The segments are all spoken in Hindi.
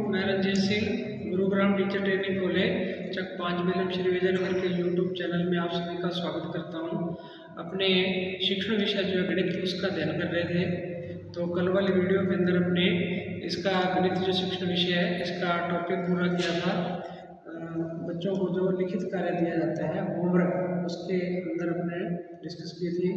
मैं Ranjeet Singh, Gurugram teacher training college Chak 5 Belam Shri Vijaynagar के यूट्यूब चैनल में आप सभी का स्वागत करता हूं। अपने शिक्षण विषय जो है गणित उसका अध्ययन कर रहे थे, तो कल वाली वीडियो के अंदर अपने इसका गणित जो शिक्षण विषय है इसका टॉपिक पूरा किया था। बच्चों को जो लिखित कार्य दिया जाता है होमवर्क, उसके अंदर अपने डिस्कस की थी।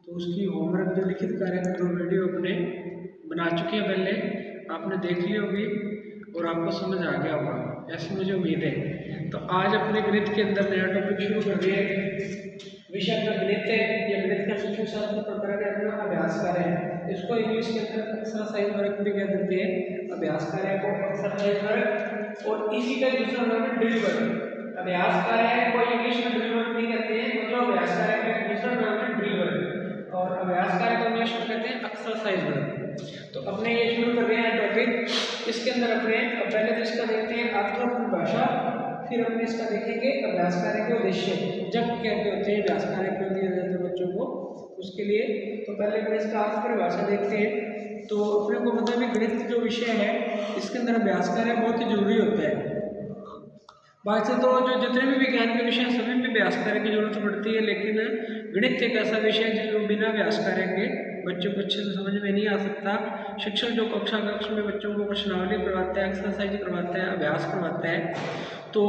तो उसकी होमवर्क जो लिखित कार्य की 2 वीडियो अपने बना चुके हैं, पहले आपने देख ली होगी और आपको समझ आ गया होगा, ऐसी मुझे उम्मीद है। तो आज अपने गणित के अंदर नया टॉपिक शुरू कर दिए। विषय अपना गणित है, या गणित का शिक्षण शास्त्र प्रकार का अपना अभ्यास कार्य है। इसको इंग्लिश के अंदर एक्सरसाइज वर्क भी कह देते हैं, अभ्यास कार्य को एक्सरसाइज वर्क, और इसी का दूसरा नाम है ड्रिल वर्क। अभ्यास कार्य को इंग्लिश में ड्रिल वर्क नहीं कहते हैं, मतलब अभ्यास कार्य का दूसरा नाम है ड्रिल वर्क, और अभ्यास कार्य को इंग्लिश में कहते हैं एक्सरसाइज वर्क। तो अपने ये शुरू कर रहे हैं टॉपिक। इसके अंदर अपने पहले तो इसका देखते हैं अर्थपूर्ण भाषा, फिर अपने इसका देखेंगे अभ्यास कार्य के उद्देश्य, जब कहते होते हैं अभ्यास कार्य क्यों दिए जाते हैं बच्चों को, उसके लिए। तो पहले अपने इसका अर्थ परिभाषा देखते हैं। तो अपने को पता है गणित जो विषय है इसके अंदर अभ्यास कार्य बहुत ही जरूरी होता है। बाकी तो जो जितने भी विज्ञान के विषय हैं सभी में अभ्यास कार्य की जरूरत पड़ती है, लेकिन गणित एक ऐसा विषय है जो बिना अभ्यास कार्य के बच्चों को अच्छे से समझ में नहीं आ सकता। शिक्षक जो कक्षा में बच्चों को प्रश्नावली करवाता है, एक्सरसाइज करवाता है, अभ्यास करवाता है, तो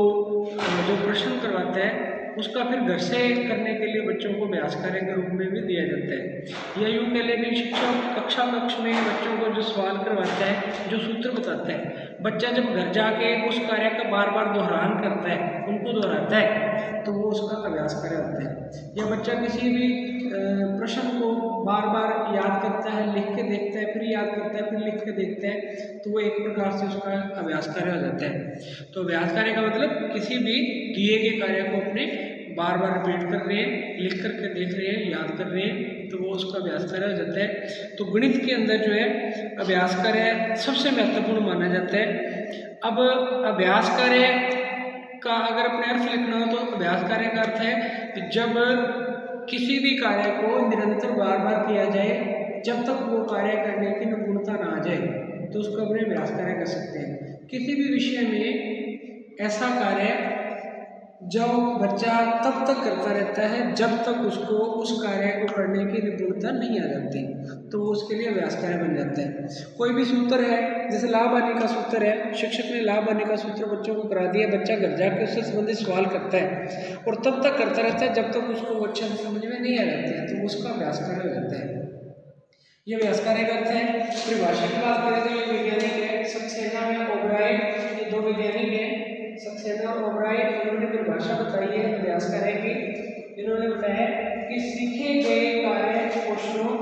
जो प्रश्न करवाता है उसका फिर घर से करने के लिए बच्चों को अभ्यास कार्य के रूप में भी दिया जाता है। या यूँ कह लें कि शिक्षक कक्षा में बच्चों को जो सवाल करवाता है, जो सूत्र बताता है, बच्चा जब घर जाके उस कार्य का बार बार दोहरान करता है, उनको दोहराता है, तो वो उसका अभ्यास कार्य होता है। या बच्चा किसी भी प्रश्न को बार बार याद करता है, लिख के देखता है, फिर याद करता है, फिर लिख के देखता है, तो वो एक प्रकार से उसका अभ्यास कार्य हो जाता है। तो अभ्यास कार्य का मतलब किसी भी दिए गए कार्य को अपने बार बार रिपीट कर रहे हैं, लिख करके देख रहे हैं, याद कर रहे हैं, तो वो उसका अभ्यास कार्य हो जाता है। तो गणित के अंदर जो है अभ्यास कार्य सबसे महत्वपूर्ण माना जाता है। अब अभ्यास कार्य का अगर अपने अर्थ लिखना हो तो अभ्यास कार्य का अर्थ है कि जब किसी भी कार्य को निरंतर बार बार किया जाए, जब तक वो कार्य करने की निपुणता ना आ जाए, तो उसको अपने अभ्यास कार्य कर सकते हैं। किसी भी विषय में ऐसा कार्य जो बच्चा तब तक करता रहता है जब तक उसको उस कार्य को करने की निपुणता नहीं आ जाती, तो वो उसके लिए अभ्यास कार्य बन जाता है। कोई भी सूत्र है, जैसे लाभ हानि का सूत्र है, शिक्षक ने लाभ हानि का सूत्र बच्चों को करा दिया, बच्चा घर जाकर उससे संबंधित सवाल करता है और तब तक करता रहता है जब तक उसको अच्छे से समझ में नहीं आ जाता है, तो उसका अभ्यास कार्य हो जाता है। ये अभ्यास कार्य करते हैं। परिभाषा की बात करें तो ये वैज्ञानिक है सक्सेना में ओबराय, ये 2 वैज्ञानिक हैं सक्सेना और ओबराय, इन्होंने परिभाषा बताई है अभ्यास कार्य की। इन्होंने बताया कि सीखे गए कार्य कौशलों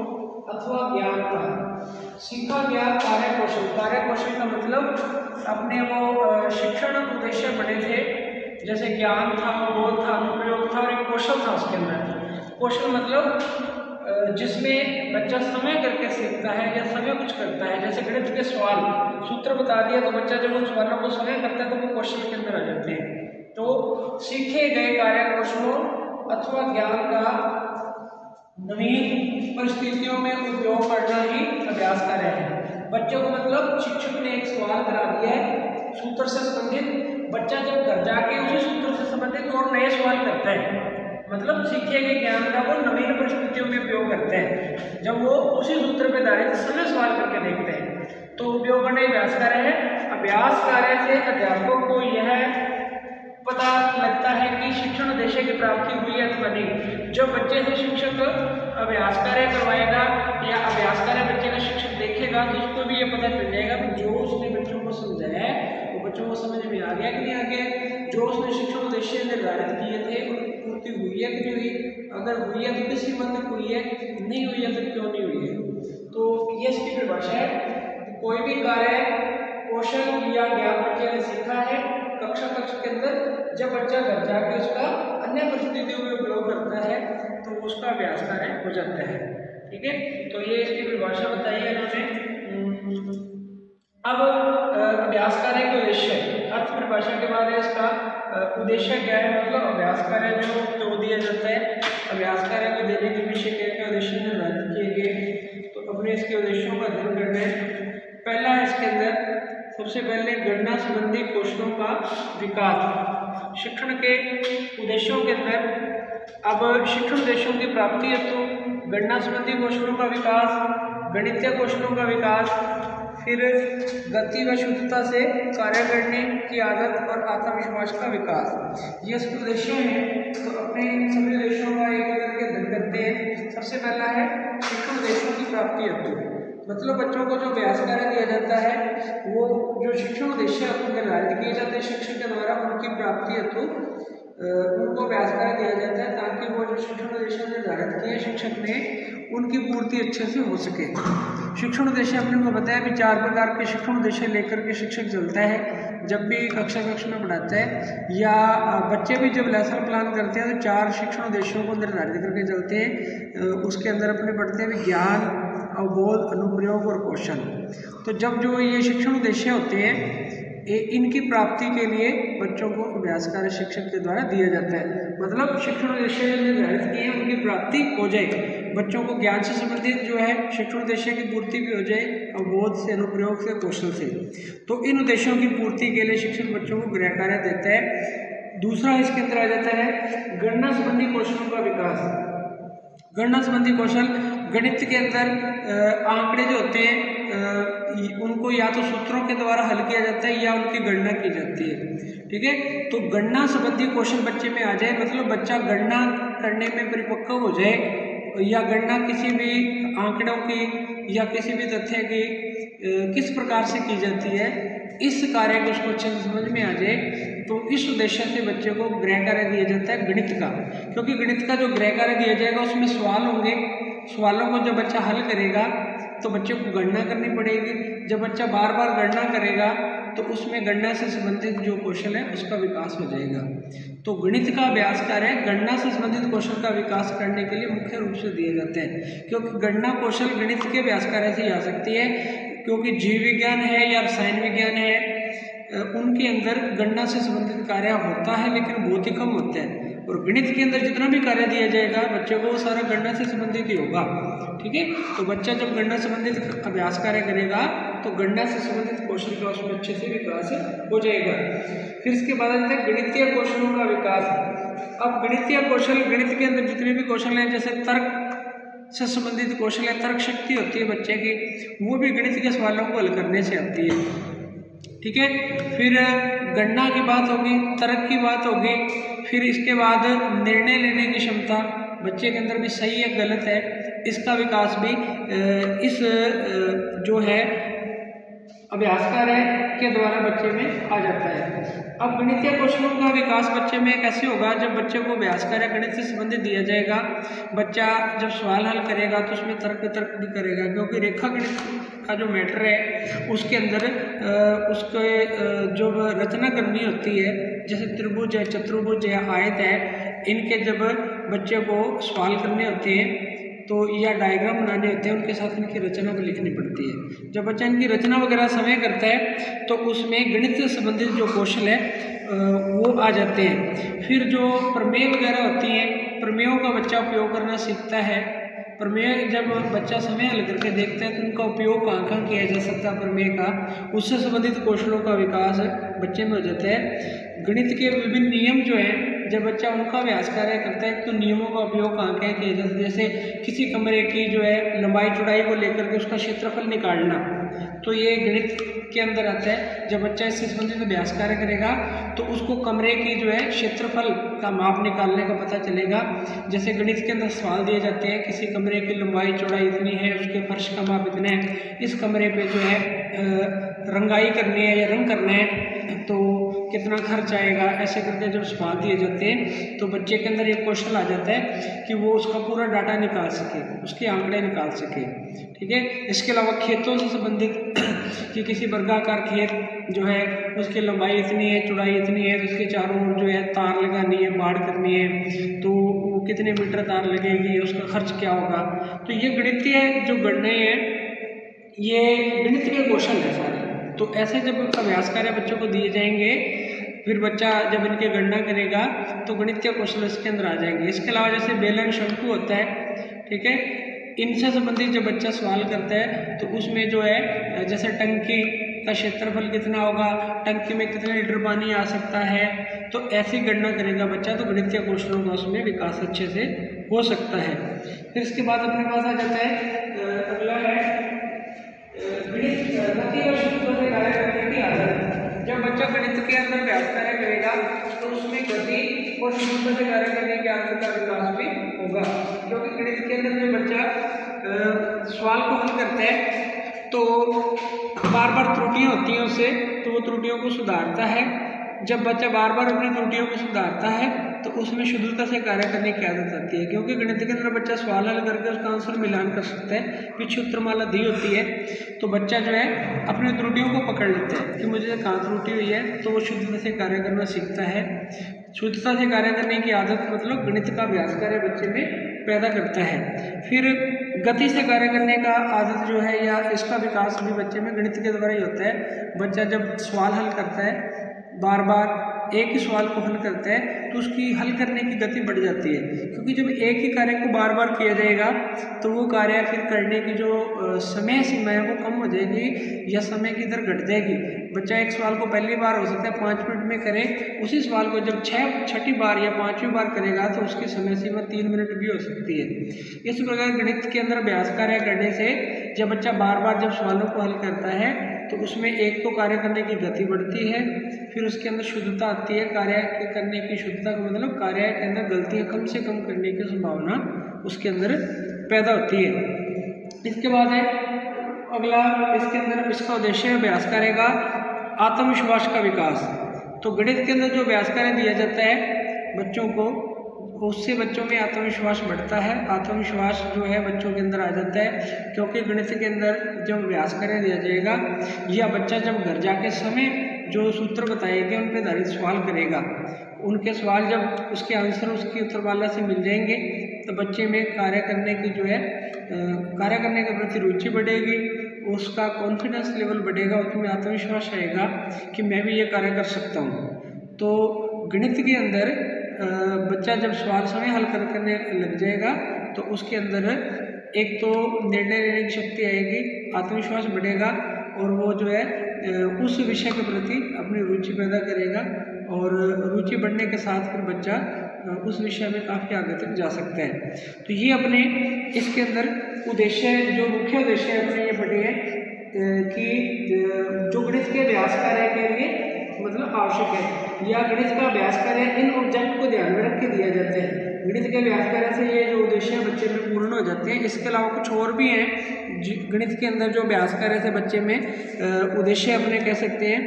अथवा ज्ञान का, सीखा गया कार्य कौशल, कार्य कौशल का मतलब अपने वो शिक्षण उद्देश्य बने थे, जैसे ज्ञान था, बोध था, अनुप्रयोग था और एक कौशल था उसके अंदर। कौशल मतलब जिसमें बच्चा समय करके सीखता है या समय कुछ करता है, जैसे गणित के सवाल सूत्र बता दिया तो बच्चा जब उन सवालों को समय करता है तो वो कौशल के अंदर आ जाते हैं। तो सीखे गए कार्य कौशलों अथवा ज्ञान का नवीन परिस्थितियों में उपयोग करना ही अभ्यास कार्य है। बच्चों को मतलब शिक्षक ने एक सवाल करा दिया है सूत्र से संबंधित, बच्चा जब घर जाके उसी सूत्र से संबंधित और नए सवाल करता है, मतलब सीखे गए ज्ञान का वो नवीन परिस्थितियों में उपयोग करते हैं। जब वो उसी सूत्र पर आधारित समय सवाल करके देखते हैं, तो उपयोग करना अभ्यास कार्य है। अभ्यास कार्य से अध्यापक को यह पता लगता है कि शिक्षण उद्देश्य की प्राप्ति हुई अथवा नहीं। जब बच्चे से शिक्षक अभ्यास कार्य करवाएगा या अभ्यास कार्य बच्चे का शिक्षक देखेगा, तो उसको भी ये पता चल जाएगा कि जो उसने बच्चों को समझाया है वो बच्चों को समझ में आ गया कि नहीं आ गया, जो उसने शिक्षण उद्देश्य निर्धारित किए थे पूर्ति हुई है कि नहीं हुई, अगर हुई है तो किस सीमा तक हुई है, नहीं हुई है तो क्यों नहीं हुई है। तो ये इसकी परिभाषा है। कोई भी कार्य कौशल या ज्ञान बच्चे ने सीखा है कक्षा के अंदर, जब बच्चा घर जाकर उसका अन्य परिस्थितियों में उपयोग करता है तो उसका अभ्यास कार्य हो जाता है। ठीक है, तो ये इसकी परिभाषा बताई है इन्होंने। अब अभ्यास कार्य के उद्देश्य, अर्थ परिभाषा के बाद है इसका उद्देश्य क्या है, मतलब अभ्यास कार्य जो क्यों दिया जाता है, अभ्यास कार्य को देने के पीछे क्या उद्देश्य निर्धारित किए गए, तो अपने इसके उद्देश्यों का अध्ययन करना है। पहला है इसके अंदर सबसे पहले गणना संबंधी कौशलों का विकास। शिक्षण के उद्देश्यों के अंदर अब शिक्षण उद्देश्यों की प्राप्ति हेतु गणना संबंधी कौशलों का विकास, गणितीय कौशलों का विकास, फिर गति व शुद्धता से कार्य करने की आदत और आत्मविश्वास का विकास, ये सब उद्देश्य हैं। तो अपने सभी उद्देश्यों का एक करके अध्ययन करते हैं। सबसे पहला है शिक्षण उद्देश्यों की प्राप्ति हेतु, मतलब बच्चों को जो अभ्यास कार्य दिया जाता है वो जो शिक्षण उद्देश्य निर्धारित किए जाते हैं शिक्षक के द्वारा, उनकी प्राप्ति हेतु उनको अभ्यास कार्य दिया जाता है ताकि वो जो शिक्षण उद्देश्य निर्धारित किए शिक्षक ने उनकी पूर्ति अच्छे से हो सके। शिक्षण उद्देश्य अपने को बताया भी 4 प्रकार के शिक्षण उद्देश्य लेकर के शिक्षक चलता है। जब भी कक्षा में पढ़ाता है या बच्चे भी जब लेसन प्लान करते हैं तो 4 शिक्षण उद्देश्यों को निर्धारित करके चलते हैं। उसके अंदर अपने पढ़ते हैं ज्ञान, अवबोध, अनुप्रयोग और कौशल। तो जब जो ये शिक्षण उद्देश्य होते हैं इनकी प्राप्ति के लिए बच्चों को अभ्यास कार्य शिक्षक के द्वारा दिया जाता है। मतलब शिक्षण उद्देश्य निर्धारित किए हैं उनकी प्राप्ति हो जाए, बच्चों को ज्ञान से संबंधित जो है शिक्षण उद्देश्य की पूर्ति भी हो जाए, अवबोध से, अनुप्रयोग से, कौशल से। तो इन उद्देश्यों की पूर्ति के लिए शिक्षक बच्चों को गृह कार्य देता है। दूसरा इसके अंदर आ जाता है गणना संबंधी कौशलों का विकास। गणना संबंधी कौशल गणित के अंदर आंकड़े जो होते हैं उनको या तो सूत्रों के द्वारा हल किया जाता है या उनकी गणना की जाती है। ठीक है, तो गणना संबंधी कौशल बच्चे में आ जाए, मतलब बच्चा गणना करने में परिपक्व हो जाए या गणना किसी भी आंकड़ों की या किसी भी तथ्य की किस प्रकार से की जाती है, इस कार्य को उसको अच्छे से समझ में आ जाए। तो इस उद्देश्य से बच्चे को गृह कार्य दिया जाता है गणित का, क्योंकि गणित का जो गृह कार्य दिया जाएगा उसमें सवाल होंगे। सवालों को जब बच्चा हल करेगा तो बच्चे को गणना करनी पड़ेगी। जब बच्चा बार बार गणना करेगा तो उसमें गणना से संबंधित जो कौशल है उसका विकास हो जाएगा। तो गणित का अभ्यास कार्य गणना से संबंधित कौशल का विकास करने के लिए मुख्य रूप से दिए जाते हैं, क्योंकि गणना कौशल गणित के अभ्यास कार्य से ही आ सकती है। क्योंकि जीव विज्ञान है या रसायन विज्ञान है उनके अंदर गणना से संबंधित कार्य होता है लेकिन बहुत ही कम होता है, और गणित के अंदर जितना भी कार्य दिया जाएगा बच्चे को वो सारा गणना से संबंधित ही होगा। ठीक है, तो बच्चा जब गणना संबंधित अभ्यास कार्य करेगा तो गणना से संबंधित कौशल का उसमें अच्छे से विकास हो जाएगा। फिर इसके बाद आता है गणितीय कौशलों का विकास। अब गणितीय कौशल, गणित के अंदर जितने भी कौशल हैं जैसे तर्क से संबंधित कौशल है, तर्क शक्ति होती है बच्चे की, वो भी गणित के सवालों को हल करने से आती है। ठीक है, फिर गणना की बात होगी, तर्क की बात होगी, फिर इसके बाद निर्णय लेने की क्षमता बच्चे के अंदर भी सही है गलत है इसका विकास भी इस जो है अभ्यास कार्य के द्वारा बच्चे में आ जाता है। अब गणितीय कौशलों का विकास बच्चे में कैसे होगा, जब बच्चे को अभ्यास कार्य गणित से संबंधित दिया जाएगा, बच्चा जब सवाल हल करेगा तो उसमें तर्क वितर्क भी करेगा, क्योंकि रेखा गणित का जो मैटर है उसके अंदर उसके जो रचना करनी होती है, जैसे त्रिभुज है, चतुर्भुज है, आयत है, इनके जब बच्चे को सवाल करने होते हैं तो या डायग्राम बनाने होते हैं, उनके साथ इनकी रचना भी लिखनी पड़ती है। जब बच्चा इनकी रचना वगैरह समय करता है तो उसमें गणित से संबंधित जो कौशल है वो आ जाते हैं। फिर जो प्रमेय वगैरह होती हैं, प्रमेयों का बच्चा उपयोग करना सीखता है। प्रमेय जब बच्चा समय हल करके देखता है तो उनका उपयोग कहाँ किया जा सकता है प्रमेय का, उससे संबंधित कौशलों का विकास बच्चे में हो जाता है। गणित के विभिन्न नियम जो हैं जब बच्चा उनका अभ्यास कार्य करता है तो नियमों का उपयोग कहाँ किया जाता है, जैसे किसी कमरे की जो है लंबाई चौड़ाई को लेकर के उसका क्षेत्रफल निकालना, तो ये गणित के अंदर आता है। जब बच्चा इससे संबंधित अभ्यास कार्य करेगा तो उसको कमरे की जो है क्षेत्रफल का माप निकालने का पता चलेगा। जैसे गणित के अंदर सवाल दिए जाते हैं, किसी कमरे की लंबाई चौड़ाई इतनी है, उसके फर्श का माप इतना है, इस कमरे पे जो है रंगाई करनी है या रंग करना है तो कितना खर्च आएगा, ऐसे करके जब सवाल दिए जाते हैं तो बच्चे के अंदर एक कौशल आ जाता है कि वो उसका पूरा डाटा निकाल सके, उसके आंकड़े निकाल सके। ठीक है, इसके अलावा खेतों से संबंधित कि किसी वर्गाकार खेत जो है उसकी लंबाई इतनी है, चौड़ाई इतनी है, तो उसके चारों ओर जो है तार लगानी है, बाड़ करनी है, तो वो कितने मीटर तार लगेगी, उसका खर्च क्या होगा। तो ये गणितीय जो गणनाएं हैं ये गणित के कौशल है सारे। तो ऐसे जब अभ्यास कार्य बच्चों को दिए जाएंगे फिर बच्चा जब इनकी गणना करेगा तो गणितीय कौशल इसके अंदर आ जाएंगे। इसके अलावा जैसे बेलन शंकु होता है, ठीक है, इनसे संबंधित जब बच्चा सवाल करता है तो उसमें जो है जैसे टंकी का क्षेत्रफल कितना होगा, टंकी में कितने लीटर पानी आ सकता है, तो ऐसी गणना करेगा बच्चा तो गणित के क्वेश्चनों का उसमें विकास अच्छे से हो सकता है। फिर इसके बाद अपने पास आ जाता है अगला है गणित गति और शुद्धता से कार्य करने की आदत। जब बच्चा गणित के अंदर अभ्यास कार्य करेगा तो उसमें गति और शुद्धता से कार्य करने की आदत का विकास भी होगा, क्योंकि गणित के अंदर जो बच्चा सवाल को हल करता है तो बार बार त्रुटियां होती हैं उससे, तो वो त्रुटियों को सुधारता है। जब बच्चा बार बार अपनी त्रुटियों को सुधारता है तो उसमें शुद्धता से कार्य करने की आदत आती है, क्योंकि गणित के अंदर बच्चा सवाल हल करके उसका आंसर मिलान कर सकता है, पीछे उत्तरमाला दी होती है, तो बच्चा जो है अपनी त्रुटियों को पकड़ लेता है कि मुझे कहाँ त्रुटि हुई है, तो वो शुद्धता से कार्य करना सीखता है। शुद्धता से कार्य करने की आदत मतलब गणित का अभ्यास कार्य बच्चे में पैदा करता है। फिर गति से कार्य करने का आदत जो है या इसका विकास भी बच्चे में गणित के द्वारा ही होता है। बच्चा जब सवाल हल करता है, बार बार एक ही सवाल को हल करता है, तो उसकी हल करने की गति बढ़ जाती है, क्योंकि जब एक ही कार्य को बार बार किया जाएगा तो वो कार्य फिर करने की जो समय सीमा है वो कम हो जाएगी या समय की दर घट जाएगी। बच्चा एक सवाल को पहली बार हो सकता है 5 मिनट में करे, उसी सवाल को जब छठी बार या 5वीं बार करेगा तो उसकी समय सीमा 3 मिनट भी हो सकती है। इस प्रकार गणित के अंदर अभ्यास कार्य करने से जब बच्चा बार बार जब सवालों को हल करता है तो उसमें एक तो कार्य करने की गति बढ़ती है, फिर उसके अंदर शुद्धता आती है। कार्य करने की शुद्धता का मतलब कार्य के अंदर गलतियां कम से कम करने की संभावना उसके अंदर पैदा होती है। इसके बाद है अगला, इसके अंदर इसका उद्देश्य है अभ्यास कार्य का आत्मविश्वास का विकास। तो गणित के अंदर जो अभ्यास कार्य दिया जाता है बच्चों को, उससे बच्चों में आत्मविश्वास बढ़ता है। आत्मविश्वास जो है बच्चों के अंदर आ जाता है, क्योंकि गणित के अंदर जब अभ्यास कार्य दिया जाएगा या बच्चा जब घर जाके समय जो सूत्र बताए गए उन पर आधारित सवाल करेगा, उनके सवाल जब उसके आंसर उसकी उत्तरमाला से मिल जाएंगे तो बच्चे में कार्य करने की जो है कार्य करने के प्रति रुचि बढ़ेगी, उसका कॉन्फिडेंस लेवल बढ़ेगा, उसमें आत्मविश्वास आएगा कि मैं भी ये कार्य कर सकता हूँ। तो गणित के अंदर बच्चा जब सवाल समय हल करने लग जाएगा तो उसके अंदर एक तो निर्णय लेने की शक्ति आएगी, आत्मविश्वास बढ़ेगा और वो जो है उस विषय के प्रति अपनी रुचि पैदा करेगा, और रुचि बढ़ने के साथ फिर बच्चा उस विषय में काफ़ी आगे तक जा सकता है। तो ये अपने इसके अंदर उद्देश्य, जो मुख्य उद्देश्य है अपने ये बढ़े हैं कि जो गणित के अभ्यास कार्य के लिए मतलब आवश्यक है या गणित का अभ्यास कार्य इन ऑब्जेक्ट को ध्यान में रख के दिया जाता है। गणित के अभ्यास कार्य से ये जो उद्देश्य बच्चे में पूर्ण हो जाते हैं। इसके अलावा कुछ और भी हैं गणित के अंदर जो अभ्यास कार्य से बच्चे में उद्देश्य अपने कह सकते हैं।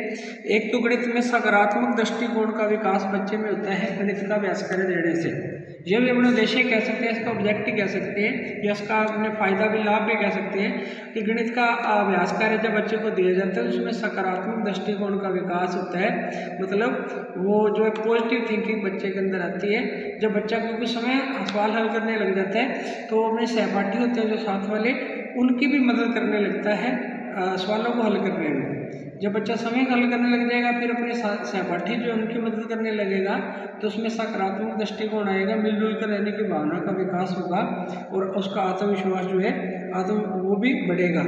एक तो गणित में सकारात्मक दृष्टिकोण का विकास बच्चे में होता है गणित का अभ्यास कार्य देने से। यह भी अपने उद्देश्य कह सकते हैं, इसका ऑब्जेक्ट कह सकते हैं या इसका अपने फायदा भी लाभ भी कह सकते हैं कि गणित का अभ्यास कार्य जब बच्चे को दिया जाता है उसमें सकारात्मक दृष्टिकोण का विकास होता है। मतलब वो जो है पॉजिटिव थिंकिंग बच्चे के अंदर आती है। जब बच्चा कोई समय सवाल हल करने लग जाता है तो अपने सहपाठी होते हैं जो साथ वाले, उनकी भी मदद करने लगता है सवालों को हल करने में। जब बच्चा समय हल करने लग जाएगा फिर अपने सहपाठी जो उनकी मदद करने लगेगा तो उसमें सकारात्मक दृष्टिकोण आएगा, मिलजुल कर रहने की भावना का विकास होगा और उसका आत्मविश्वास जो है वो भी बढ़ेगा।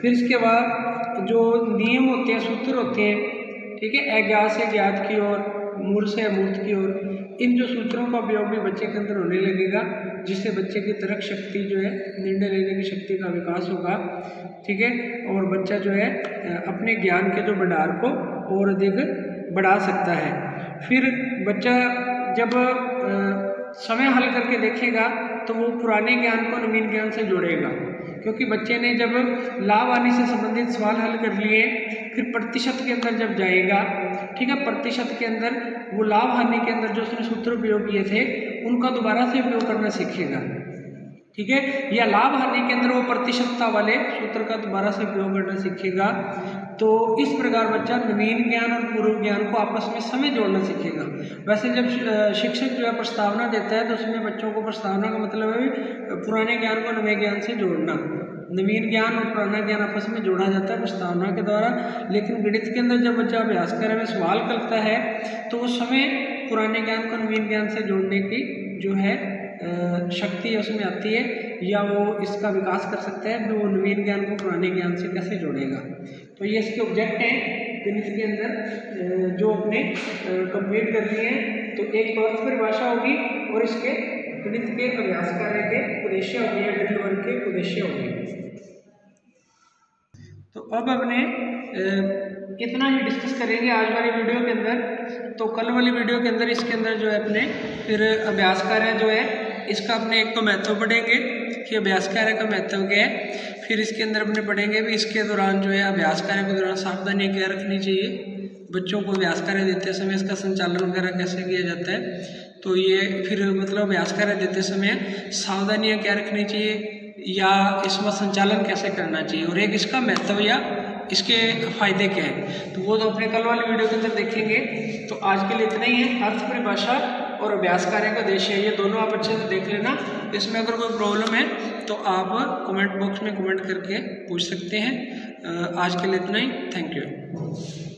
फिर इसके बाद जो नियम होते हैं, सूत्र होते हैं, ठीक है, अज्ञात से ज्ञात की ओर, मूल से अमूर्त की ओर, इन जो सूत्रों का उपयोग भी बच्चे के अंदर होने लगेगा, जिससे बच्चे की तर्क शक्ति जो है, निर्णय लेने की शक्ति का विकास होगा, ठीक है, और बच्चा जो है अपने ज्ञान के जो भंडार को और अधिक बढ़ा सकता है। फिर बच्चा जब समय हल करके देखेगा तो वो पुराने ज्ञान को नवीन ज्ञान से जोड़ेगा, क्योंकि बच्चे ने जब लाभ हानि से संबंधित सवाल हल कर लिए फिर प्रतिशत के अंदर जब जाएगा, ठीक है, प्रतिशत के अंदर वो लाभ हानि के अंदर जो उसने सूत्र उपयोग किए थे उनका दोबारा से उपयोग करना सीखेगा, ठीक है, या लाभ हानि के अंदर वो प्रतिशतता वाले सूत्र का दोबारा से उपयोग करना सीखेगा। तो इस प्रकार बच्चा नवीन ज्ञान और पूर्व ज्ञान को आपस में समय जोड़ना सीखेगा। वैसे जब शिक्षक जो है प्रस्तावना देता है तो उसमें बच्चों को प्रस्तावना का मतलब है पुराने ज्ञान को नए ज्ञान से जोड़ना। नवीन ज्ञान और पुराना ज्ञान आपस में जोड़ा जाता है प्रस्तावना के द्वारा, लेकिन गणित के अंदर जब बच्चा अभ्यास कार्य में सवाल करता है तो उस समय पुराने ज्ञान को नवीन ज्ञान से जोड़ने की जो है शक्ति उसमें आती है, या वो इसका विकास कर सकता है कि वो नवीन ज्ञान को पुराने ज्ञान से कैसे जोड़ेगा। तो ये इसके ऑब्जेक्ट हैं गणित के अंदर जो अपने कंप्लीट कर दिए हैं। तो एक तो अर्थ परिभाषा होगी और इसके गणित के अभ्यास कार्य के उद्देश्य हो गए, ड्रिल वर्क के उद्देश्य हो गए। तो अब अपने इतना ही डिस्कस करेंगे आज वाली वीडियो के अंदर। तो कल वाली वीडियो के अंदर इसके अंदर जो है अपने फिर अभ्यास कार्य जो है इसका अपने एक तो महत्व पढ़ेंगे कि अभ्यास कार्य का महत्व क्या है। फिर इसके अंदर अपने पढ़ेंगे भी इसके दौरान जो है अभ्यास कार्य के दौरान सावधानियाँ क्या रखनी चाहिए, बच्चों को अभ्यास कार्य देते समय इसका संचालन वगैरह कैसे किया जाता है। तो ये फिर मतलब अभ्यास कार्य देते समय सावधानियाँ क्या रखनी चाहिए या इसमें संचालन कैसे करना चाहिए, और एक इसका महत्व या इसके फायदे क्या हैं, तो वो तो अपने कल वाली वीडियो के अंदर देखेंगे। तो आज के लिए इतना ही है। अर्थ परिभाषा और अभ्यास कार्य का उद्देश्य है, ये दोनों आप अच्छे से देख लेना। इसमें अगर कोई प्रॉब्लम है तो आप कमेंट बॉक्स में कमेंट करके पूछ सकते हैं। आज के लिए इतना ही। Thank you.